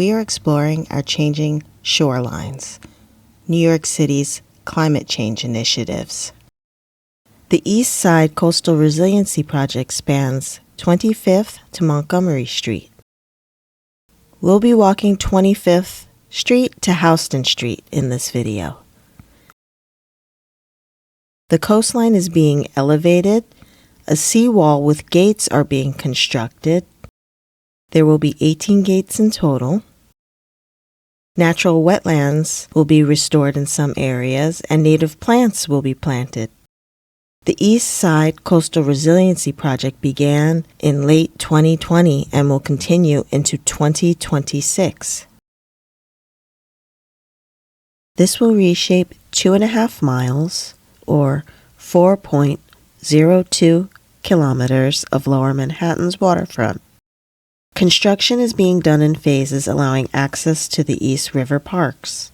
we are exploring our changing shorelines, New York City's climate change initiatives. The East Side Coastal Resiliency Project spans 25th to Montgomery Street. We'll be walking 25th Street to Houston Street in this video. The coastline is being elevated, a seawall with gates are being constructed. There will be 18 gates in total. Natural wetlands will be restored in some areas, and native plants will be planted. The East Side Coastal Resiliency Project began in late 2020 and will continue into 2026. This will reshape 2.5 miles, or 4.02 kilometers of Lower Manhattan's waterfront. Construction is being done in phases, allowing access to the East River parks.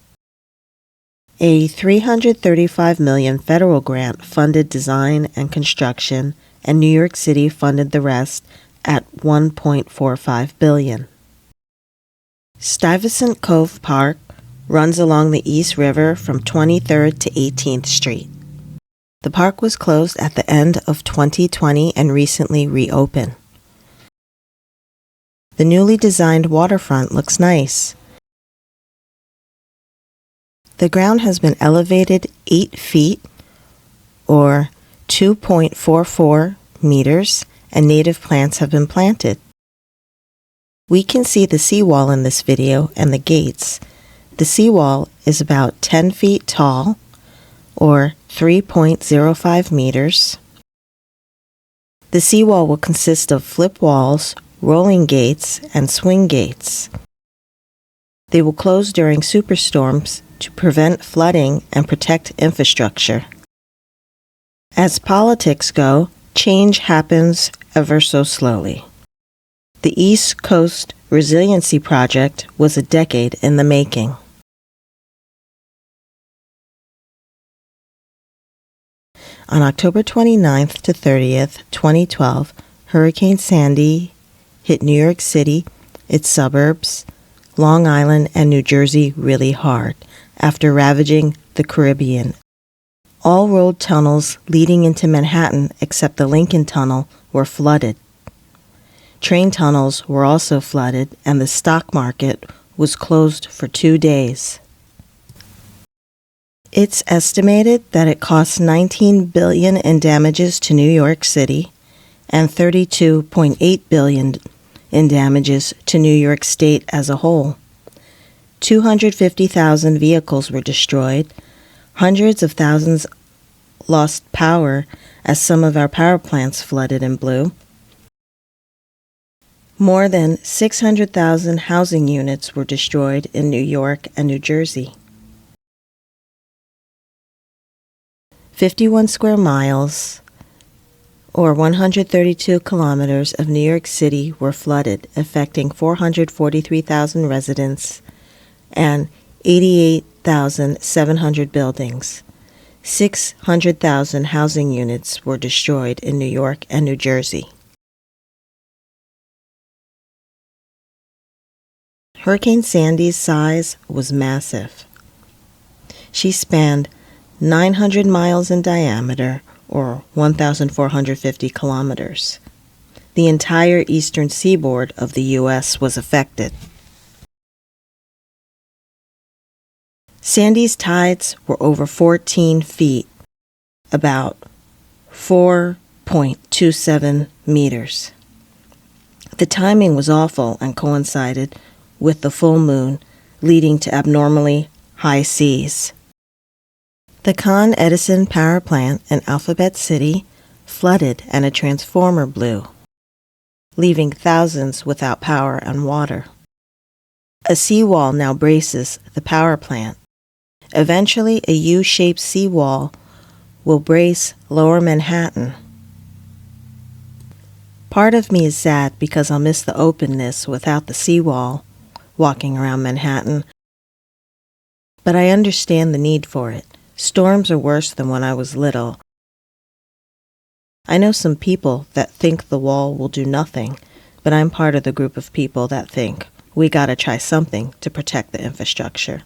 A $335 million federal grant funded design and construction, and New York City funded the rest at $1.45 billion. Stuyvesant Cove Park runs along the East River from 23rd to 18th Street. The park was closed at the end of 2020 and recently reopened. The newly designed waterfront looks nice. The ground has been elevated 8 feet, or 2.44 meters, and native plants have been planted. We can see the seawall in this video and the gates. The seawall is about 10 feet tall, or 3.05 meters. The seawall will consist of flip walls, rolling gates, and swing gates. They will close during superstorms to prevent flooding and protect infrastructure. As politics go, change happens ever so slowly. The East Coast Resiliency Project was a decade in the making. On October 29th to 30th, 2012, Hurricane Sandy hit New York City, its suburbs, Long Island, and New Jersey really hard after ravaging the Caribbean. All road tunnels leading into Manhattan except the Lincoln Tunnel were flooded. Train tunnels were also flooded, and the stock market was closed for 2 days. It's estimated that it cost $19 billion in damages to New York City and $32.8 billion in damages to New York State as a whole. 250,000 vehicles were destroyed. Hundreds of thousands lost power as some of our power plants flooded and blew. More than 600,000 housing units were destroyed in New York and New Jersey. 51 square miles, or 132 kilometers of New York City were flooded, affecting 443,000 residents and 88,700 buildings. 600,000 housing units were destroyed in New York and New Jersey. Hurricane Sandy's size was massive. She spanned 900 miles in diameter, or 1,450 kilometers. The entire eastern seaboard of the U.S. was affected. Sandy's tides were over 14 feet, about 4.27 meters. The timing was awful and coincided with the full moon, leading to abnormally high seas. The Con Edison power plant in Alphabet City flooded and a transformer blew, leaving thousands without power and water. A seawall now braces the power plant. Eventually, a U-shaped seawall will brace Lower Manhattan. Part of me is sad because I'll miss the openness without the seawall walking around Manhattan, but I understand the need for it. Storms are worse than when I was little. I know some people that think the wall will do nothing, but I'm part of the group of people that think, we gotta try something to protect the infrastructure.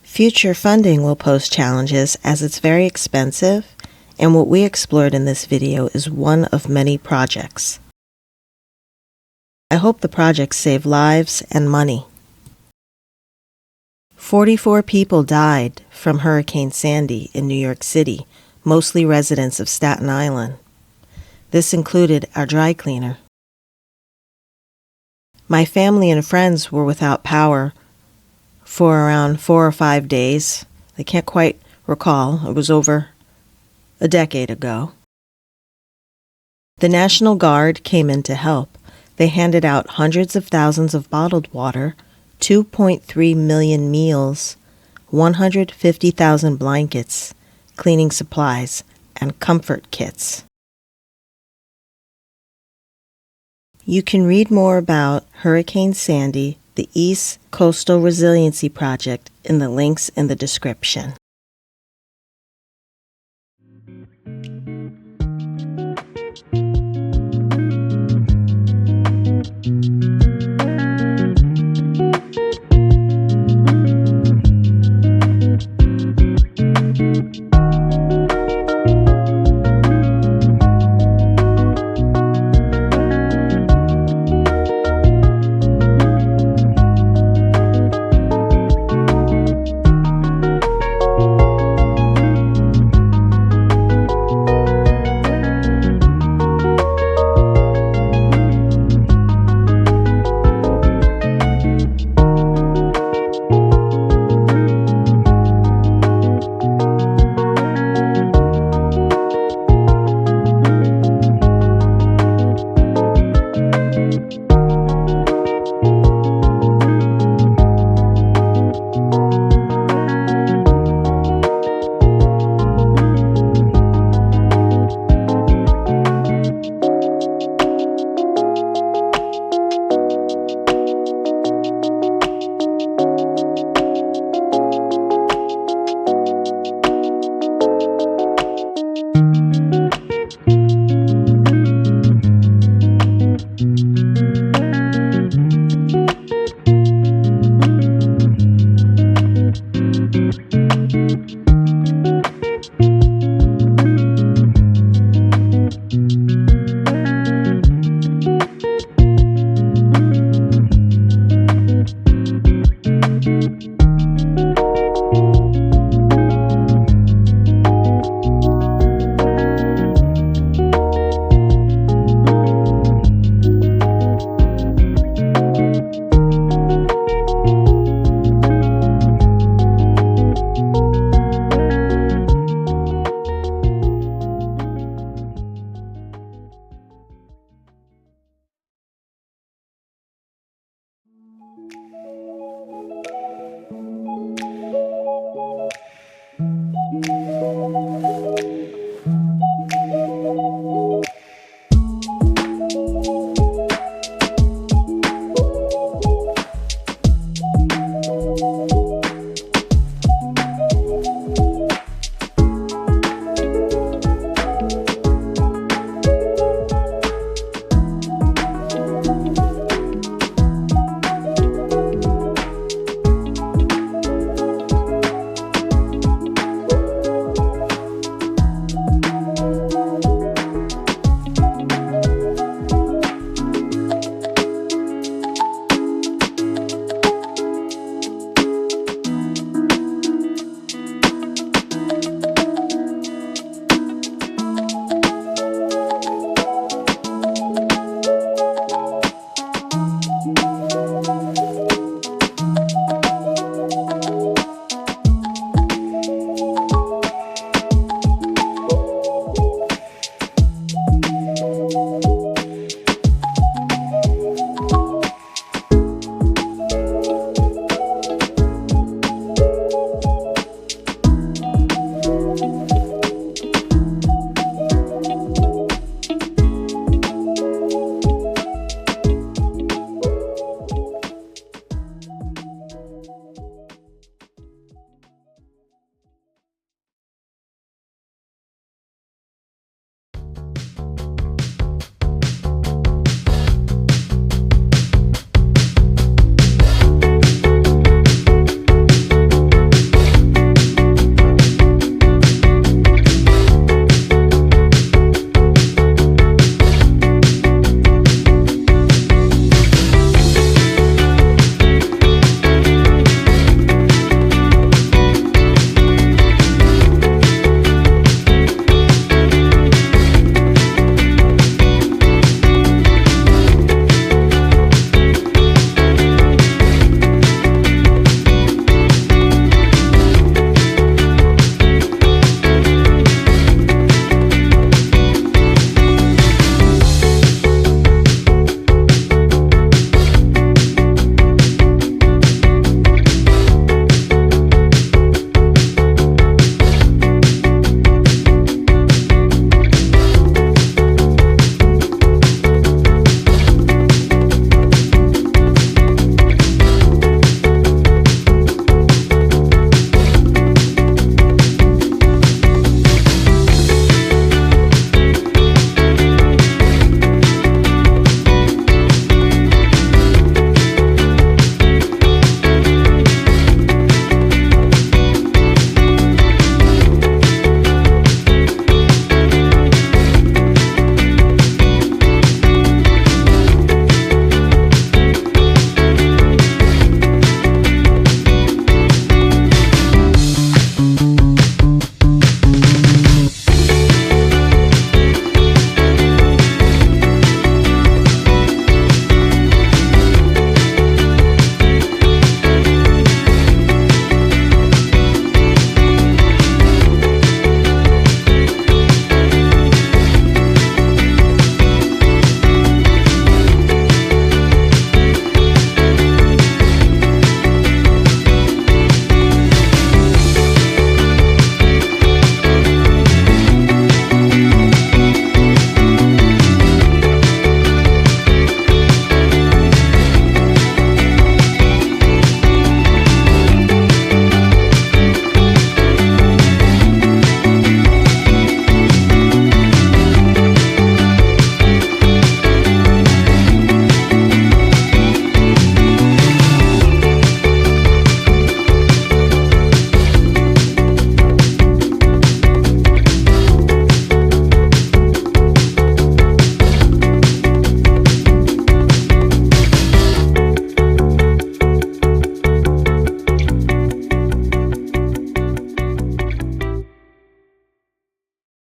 Future funding will pose challenges as it's very expensive, and what we explored in this video is one of many projects. I hope the projects save lives and money. 44 people died from Hurricane Sandy in New York City, mostly residents of Staten Island. This included our dry cleaner. My family and friends were without power for around 4 or 5 days. I can't quite recall. It was over a decade ago. The National Guard came in to help. They handed out hundreds of thousands of bottled water, 2.3 million meals, 150,000 blankets, cleaning supplies, and comfort kits. You can read more about Hurricane Sandy, the East Coastal Resiliency Project, in the links in the description.